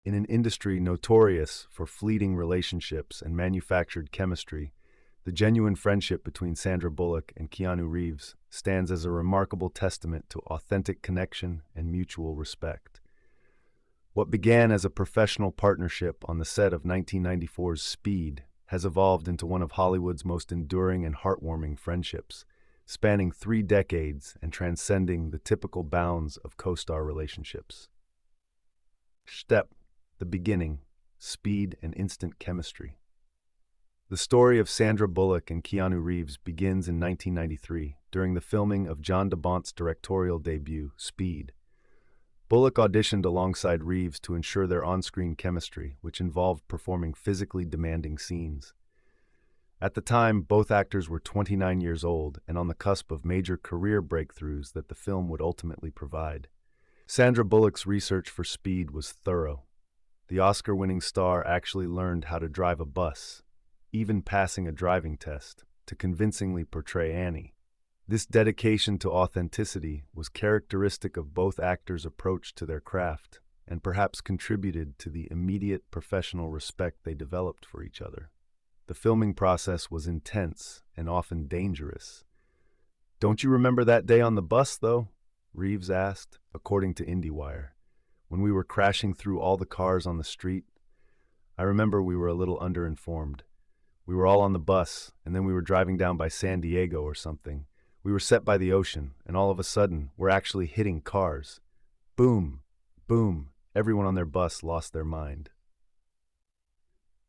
In an industry notorious for fleeting relationships and manufactured chemistry, the genuine friendship between Sandra Bullock and Keanu Reeves stands as a remarkable testament to authentic connection and mutual respect. What began as a professional partnership on the set of 1994's Speed has evolved into one of Hollywood's most enduring and heartwarming friendships, spanning 3 decades and transcending the typical bounds of co-star relationships. Step, the beginning, speed and instant chemistry. The story of Sandra Bullock and Keanu Reeves begins in 1993 during the filming of John de Bont's directorial debut, Speed. Bullock auditioned alongside Reeves to ensure their on-screen chemistry, which involved performing physically demanding scenes. At the time, both actors were 29 years old and on the cusp of major career breakthroughs that the film would ultimately provide. Sandra Bullock's research for Speed was thorough. The Oscar-winning star actually learned how to drive a bus, even passing a driving test, to convincingly portray Annie. This dedication to authenticity was characteristic of both actors' approach to their craft and perhaps contributed to the immediate professional respect they developed for each other. The filming process was intense and often dangerous. "Don't you remember that day on the bus, though?" Reeves asked, according to IndieWire. "When we were crashing through all the cars on the street? I remember we were a little underinformed. We were all on the bus, and then we were driving down by San Diego or something. We were set by the ocean, and all of a sudden, we're actually hitting cars. Boom, boom, everyone on their bus lost their mind."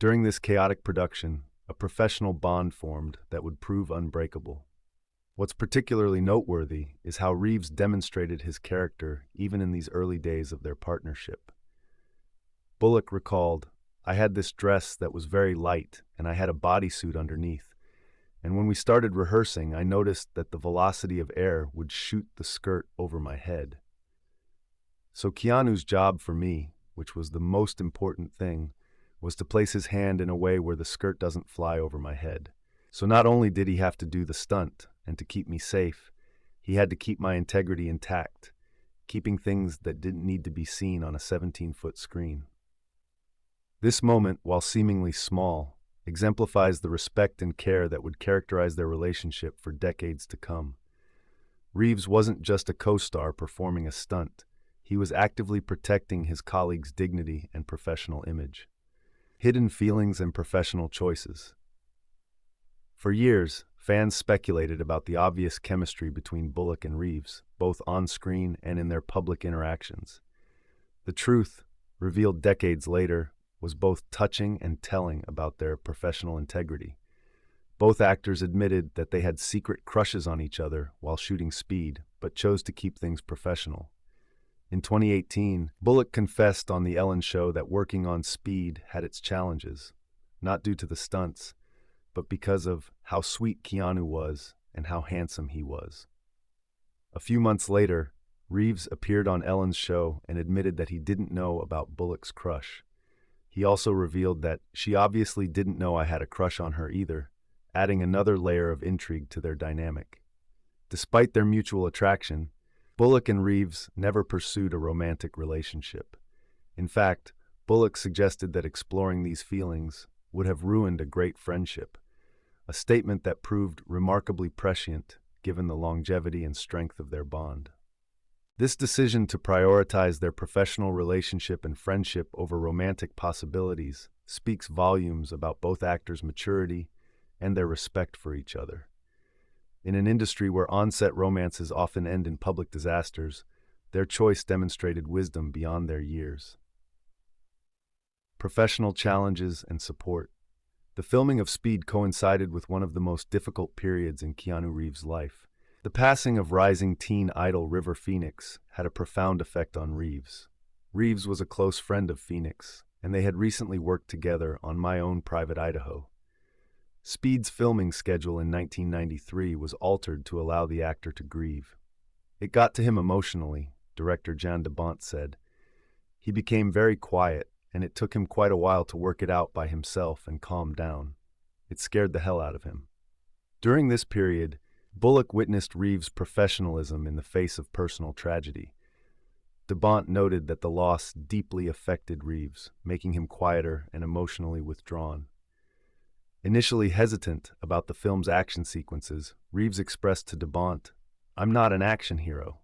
During this chaotic production, a professional bond formed that would prove unbreakable. What's particularly noteworthy is how Reeves demonstrated his character even in these early days of their partnership. Bullock recalled, "I had this dress that was very light, and I had a bodysuit underneath. And when we started rehearsing, I noticed that the velocity of air would shoot the skirt over my head. So Keanu's job for me, which was the most important thing, was to place his hand in a way where the skirt doesn't fly over my head. So not only did he have to do the stunt and to keep me safe, he had to keep my integrity intact, keeping things that didn't need to be seen on a 17-foot screen." This moment, while seemingly small, exemplifies the respect and care that would characterize their relationship for decades to come. Reeves wasn't just a co-star performing a stunt. He was actively protecting his colleagues' dignity and professional image. Hidden feelings and professional choices. For years, fans speculated about the obvious chemistry between Bullock and Reeves, both on-screen and in their public interactions. The truth, revealed decades later, was both touching and telling about their professional integrity. Both actors admitted that they had secret crushes on each other while shooting Speed, but chose to keep things professional. In 2018, Bullock confessed on The Ellen Show that working on Speed had its challenges, not due to the stunts, but because of how sweet Keanu was and how handsome he was. A few months later, Reeves appeared on Ellen's show and admitted that he didn't know about Bullock's crush. He also revealed that she obviously didn't know I had a crush on her either, adding another layer of intrigue to their dynamic. Despite their mutual attraction, Bullock and Reeves never pursued a romantic relationship. In fact, Bullock suggested that exploring these feelings would have ruined a great friendship, a statement that proved remarkably prescient given the longevity and strength of their bond. This decision to prioritize their professional relationship and friendship over romantic possibilities speaks volumes about both actors' maturity and their respect for each other. In an industry where on-set romances often end in public disasters, their choice demonstrated wisdom beyond their years. Professional challenges and support. The filming of Speed coincided with one of the most difficult periods in Keanu Reeves' life. The passing of rising teen idol River Phoenix had a profound effect on Reeves. Reeves was a close friend of Phoenix, and they had recently worked together on My Own Private Idaho. Speed's filming schedule in 1993 was altered to allow the actor to grieve. "It got to him emotionally," director John de Bont said. "He became very quiet, and it took him quite a while to work it out by himself and calm down. It scared the hell out of him." During this period, Bullock witnessed Reeves' professionalism in the face of personal tragedy. DeBont noted that the loss deeply affected Reeves, making him quieter and emotionally withdrawn. Initially hesitant about the film's action sequences, Reeves expressed to DeBont, "I'm not an action hero."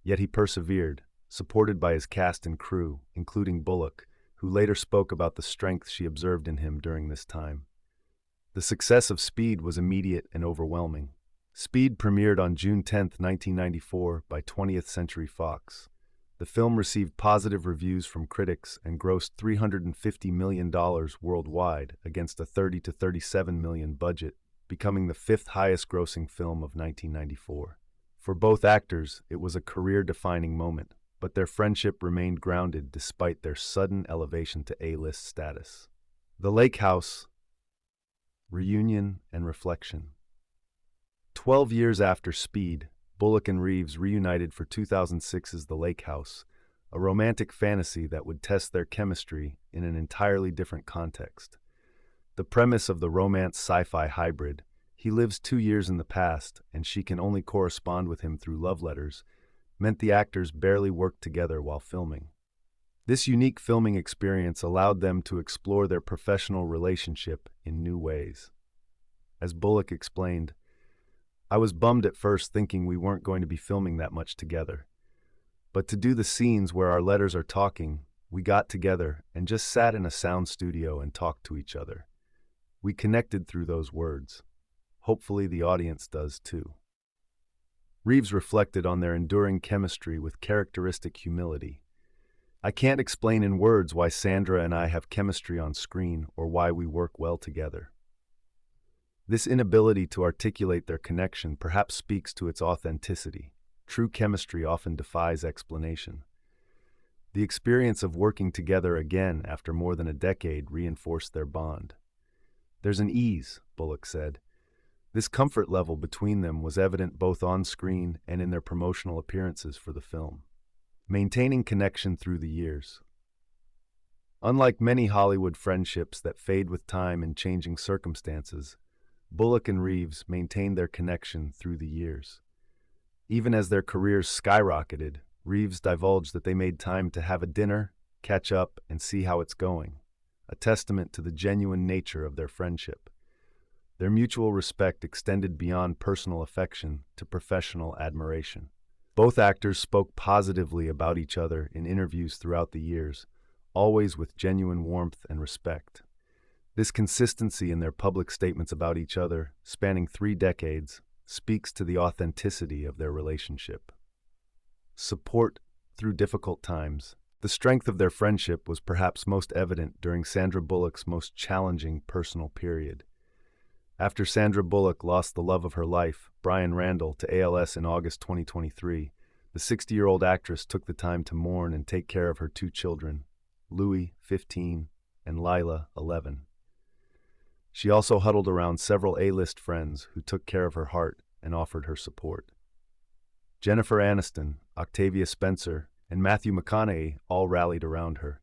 Yet he persevered, supported by his cast and crew, including Bullock, who later spoke about the strength she observed in him during this time. The success of Speed was immediate and overwhelming. Speed premiered on June 10, 1994, by 20th Century Fox. The film received positive reviews from critics and grossed $350 million worldwide against a $30 to $37 million budget, becoming the fifth highest-grossing film of 1994. For both actors, it was a career-defining moment, but their friendship remained grounded despite their sudden elevation to A-list status. The Lakehouse, reunion and reflection. 12 years after Speed, Bullock and Reeves reunited for 2006's The Lakehouse, a romantic fantasy that would test their chemistry in an entirely different context. The premise of the romance sci-fi hybrid, he lives 2 years in the past and she can only correspond with him through love letters, meant the actors barely worked together while filming. This unique filming experience allowed them to explore their professional relationship in new ways. As Bullock explained, "I was bummed at first thinking we weren't going to be filming that much together. But to do the scenes where our letters are talking, we got together and just sat in a sound studio and talked to each other. We connected through those words. Hopefully the audience does too." Reeves reflected on their enduring chemistry with characteristic humility. "I can't explain in words why Sandra and I have chemistry on screen or why we work well together." This inability to articulate their connection perhaps speaks to its authenticity. True chemistry often defies explanation. The experience of working together again after more than a decade reinforced their bond. "There's an ease," Bullock said. This comfort level between them was evident both on screen and in their promotional appearances for the film. Maintaining connection through the years. Unlike many Hollywood friendships that fade with time and changing circumstances, Bullock and Reeves maintained their connection through the years. Even as their careers skyrocketed, Reeves divulged that they made time to have a dinner, catch up, and see how it's going, a testament to the genuine nature of their friendship. Their mutual respect extended beyond personal affection to professional admiration. Both actors spoke positively about each other in interviews throughout the years, always with genuine warmth and respect. This consistency in their public statements about each other, spanning 3 decades, speaks to the authenticity of their relationship. Support through difficult times. The strength of their friendship was perhaps most evident during Sandra Bullock's most challenging personal period. After Sandra Bullock lost the love of her life, Brian Randall, to ALS in August 2023, the 60-year-old actress took the time to mourn and take care of her 2 children, Louis, 15, and Lila, 11. She also huddled around several A-list friends who took care of her heart and offered her support. Jennifer Aniston, Octavia Spencer, and Matthew McConaughey all rallied around her.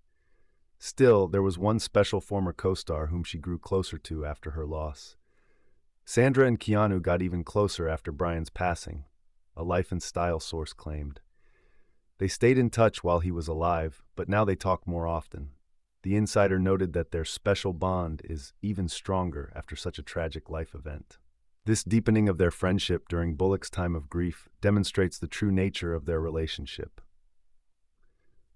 Still, there was one special former co-star whom she grew closer to after her loss. Sandra and Keanu got even closer after Brian's passing, a Life and Style source claimed. They stayed in touch while he was alive, but now they talk more often. The insider noted that their special bond is even stronger after such a tragic life event. This deepening of their friendship during Bullock's time of grief demonstrates the true nature of their relationship.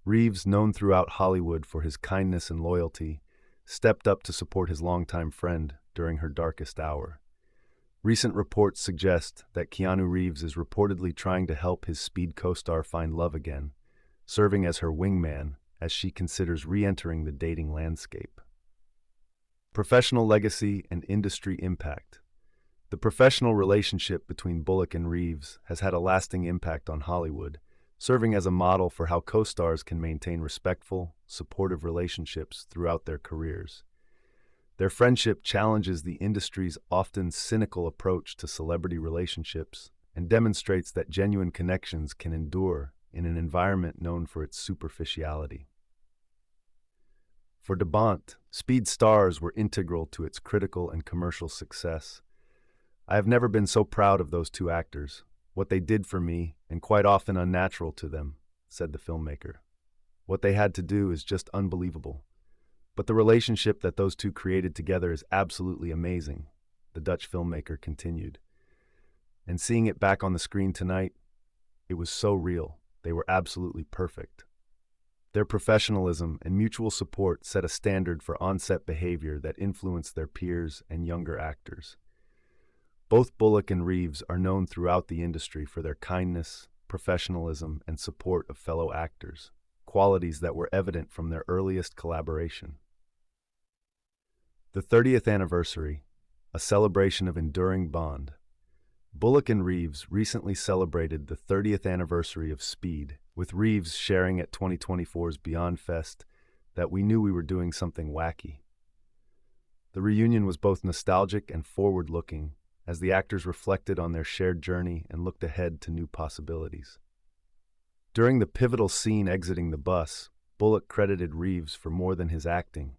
Reeves, known throughout Hollywood for his kindness and loyalty, stepped up to support his longtime friend during her darkest hour. Recent reports suggest that Keanu Reeves is reportedly trying to help his Speed co-star find love again, serving as her wingman as she considers re-entering the dating landscape. Professional legacy and industry impact. The professional relationship between Bullock and Reeves has had a lasting impact on Hollywood, serving as a model for how co-stars can maintain respectful, supportive relationships throughout their careers. Their friendship challenges the industry's often cynical approach to celebrity relationships and demonstrates that genuine connections can endure in an environment known for its superficiality. For DeBont, Speed stars were integral to its critical and commercial success. "I have never been so proud of those 2 actors, what they did for me, and quite often unnatural to them," said the filmmaker. What they had to do is just unbelievable. But the relationship that those two created together is absolutely amazing, the Dutch filmmaker continued. And seeing it back on the screen tonight, it was so real. They were absolutely perfect. Their professionalism and mutual support set a standard for on-set behavior that influenced their peers and younger actors. Both Bullock and Reeves are known throughout the industry for their kindness, professionalism, and support of fellow actors, qualities that were evident from their earliest collaboration. The 30th anniversary, a celebration of enduring bond. Bullock and Reeves recently celebrated the 30th anniversary of Speed, with Reeves sharing at 2024's Beyond Fest that we knew we were doing something wacky. The reunion was both nostalgic and forward-looking, as the actors reflected on their shared journey and looked ahead to new possibilities. During the pivotal scene exiting the bus, Bullock credited Reeves for more than his acting.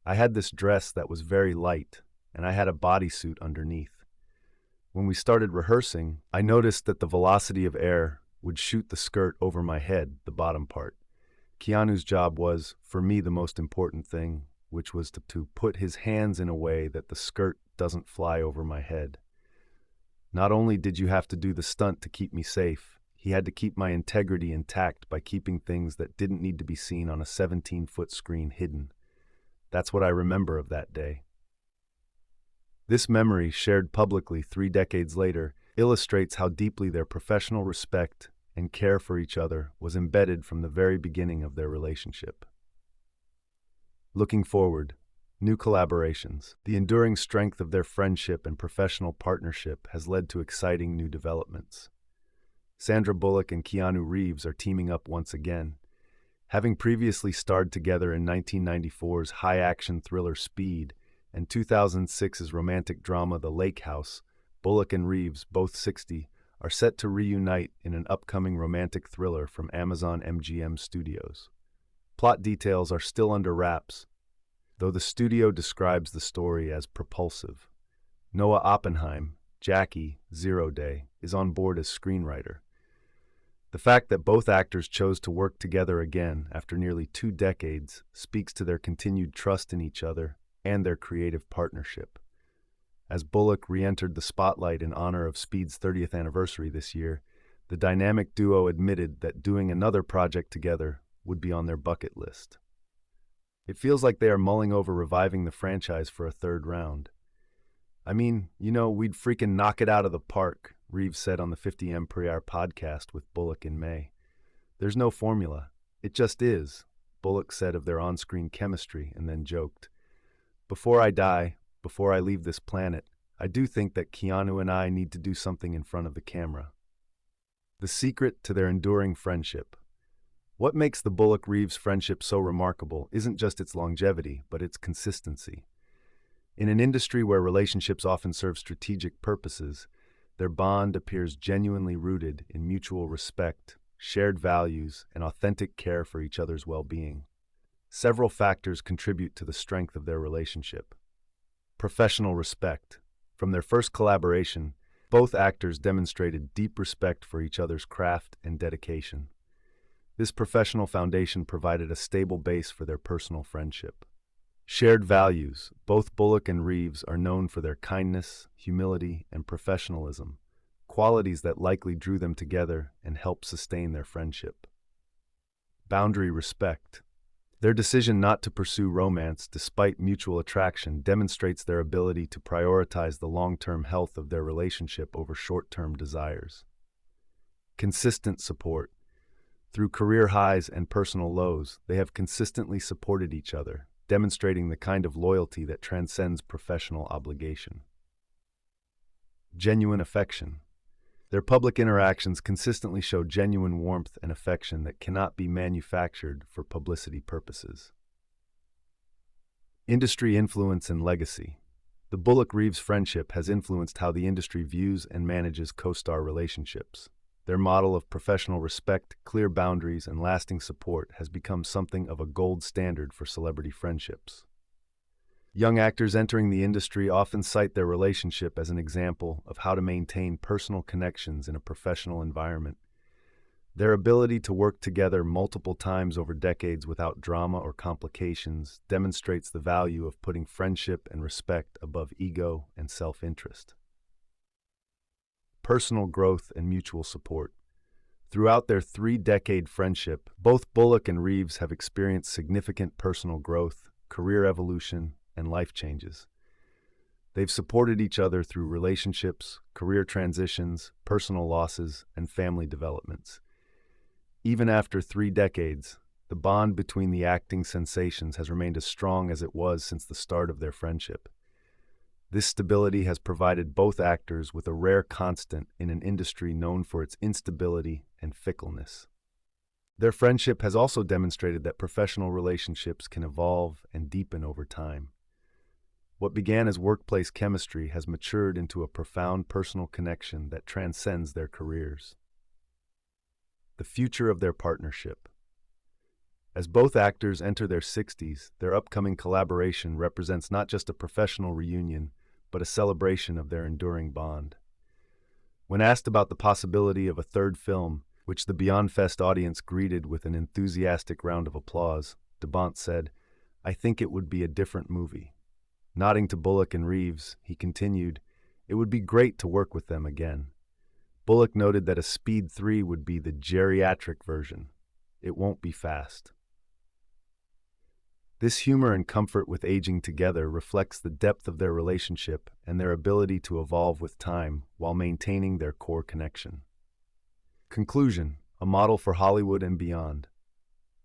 "I had this dress that was very light, and I had a bodysuit underneath. When we started rehearsing, I noticed that the velocity of air would shoot the skirt over my head, the bottom part. Keanu's job was, for me, the most important thing, which was to put his hands in a way that the skirt doesn't fly over my head. Not only did you have to do the stunt to keep me safe, he had to keep my integrity intact by keeping things that didn't need to be seen on a 17-foot screen hidden. That's what I remember of that day." This memory, shared publicly 3 decades later, illustrates how deeply their professional respect and care for each other was embedded from the very beginning of their relationship. Looking forward, new collaborations. The enduring strength of their friendship and professional partnership has led to exciting new developments. Sandra Bullock and Keanu Reeves are teaming up once again. Having previously starred together in 1994's high-action thriller Speed and 2006's romantic drama The Lakehouse, Bullock and Reeves, both 60, are set to reunite in an upcoming romantic thriller from Amazon MGM Studios. Plot details are still under wraps, though the studio describes the story as propulsive. Noah Oppenheim, Jackie, Zero Day, is on board as screenwriter. The fact that both actors chose to work together again after nearly 2 decades speaks to their continued trust in each other and their creative partnership. As Bullock re-entered the spotlight in honor of Speed's 30th anniversary this year, the dynamic duo admitted that doing another project together would be on their bucket list. "It feels like they are mulling over reviving the franchise for a 3rd round. I mean, we'd freaking knock it out of the park," Reeves said on the 50M Per Hour podcast with Bullock in May. "There's no formula. It just is," Bullock said of their on-screen chemistry and then joked, "Before I die, before I leave this planet, I do think that Keanu and I need to do something in front of the camera." The secret to their enduring friendship. What makes the Bullock-Reeves friendship so remarkable isn't just its longevity, but its consistency. In an industry where relationships often serve strategic purposes, their bond appears genuinely rooted in mutual respect, shared values, and authentic care for each other's well-being. Several factors contribute to the strength of their relationship. Professional respect. From their first collaboration, both actors demonstrated deep respect for each other's craft and dedication. This professional foundation provided a stable base for their personal friendship. Shared values. Both Bullock and Reeves are known for their kindness, humility, and professionalism, qualities that likely drew them together and helped sustain their friendship. Boundary respect. Their decision not to pursue romance despite mutual attraction demonstrates their ability to prioritize the long-term health of their relationship over short-term desires. Consistent support. Through career highs and personal lows, they have consistently supported each other, demonstrating the kind of loyalty that transcends professional obligation. Genuine affection. Their public interactions consistently show genuine warmth and affection that cannot be manufactured for publicity purposes. Industry influence and legacy. The Bullock-Reeves friendship has influenced how the industry views and manages co-star relationships. Their model of professional respect, clear boundaries, and lasting support has become something of a gold standard for celebrity friendships. Young actors entering the industry often cite their relationship as an example of how to maintain personal connections in a professional environment. Their ability to work together multiple times over decades without drama or complications demonstrates the value of putting friendship and respect above ego and self-interest. Personal growth and mutual support. Throughout their three-decade friendship, both Bullock and Reeves have experienced significant personal growth, career evolution, and life changes. They've supported each other through relationships, career transitions, personal losses, and family developments. Even after 3 decades, the bond between the acting sensations has remained as strong as it was since the start of their friendship. This stability has provided both actors with a rare constant in an industry known for its instability and fickleness. Their friendship has also demonstrated that professional relationships can evolve and deepen over time. What began as workplace chemistry has matured into a profound personal connection that transcends their careers. The future of their partnership. As both actors enter their 60s, their upcoming collaboration represents not just a professional reunion, but a celebration of their enduring bond. When asked about the possibility of a third film, which the Beyond Fest audience greeted with an enthusiastic round of applause, DeBont said, "I think it would be a different movie." Nodding to Bullock and Reeves, he continued, "It would be great to work with them again." Bullock noted that a Speed 3 would be the geriatric version. It won't be fast. This humor and comfort with aging together reflects the depth of their relationship and their ability to evolve with time while maintaining their core connection. Conclusion: a model for Hollywood and beyond.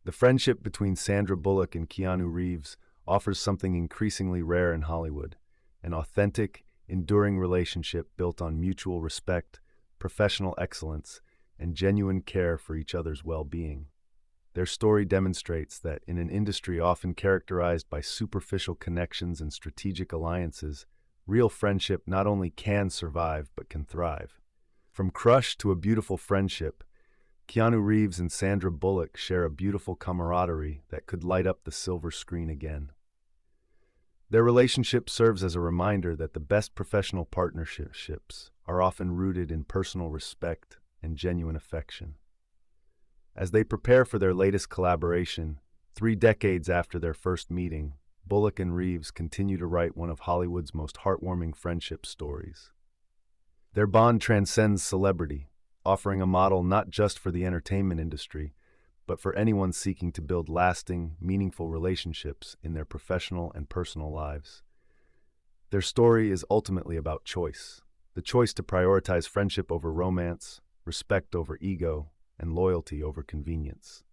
The friendship between Sandra Bullock and Keanu Reeves offers something increasingly rare in Hollywood, an authentic, enduring relationship built on mutual respect, professional excellence, and genuine care for each other's well-being. Their story demonstrates that in an industry often characterized by superficial connections and strategic alliances, real friendship not only can survive but can thrive. From crush to a beautiful friendship, Keanu Reeves and Sandra Bullock share a beautiful camaraderie that could light up the silver screen again. Their relationship serves as a reminder that the best professional partnerships are often rooted in personal respect and genuine affection. As they prepare for their latest collaboration, 3 decades after their first meeting, Bullock and Reeves continue to write one of Hollywood's most heartwarming friendship stories. Their bond transcends celebrity, offering a model not just for the entertainment industry, but for anyone seeking to build lasting, meaningful relationships in their professional and personal lives. Their story is ultimately about choice, the choice to prioritize friendship over romance, respect over ego, and loyalty over convenience.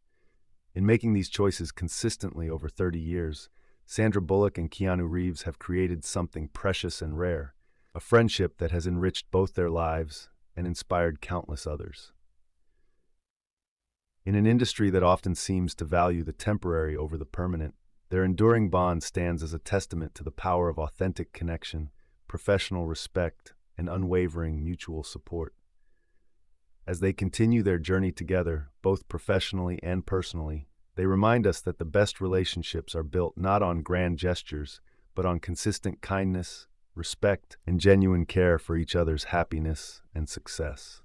In making these choices consistently over 30 years, Sandra Bullock and Keanu Reeves have created something precious and rare, a friendship that has enriched both their lives and inspired countless others. In an industry that often seems to value the temporary over the permanent, their enduring bond stands as a testament to the power of authentic connection, professional respect, and unwavering mutual support. As they continue their journey together, both professionally and personally, they remind us that the best relationships are built not on grand gestures, but on consistent kindness, respect, and genuine care for each other's happiness and success.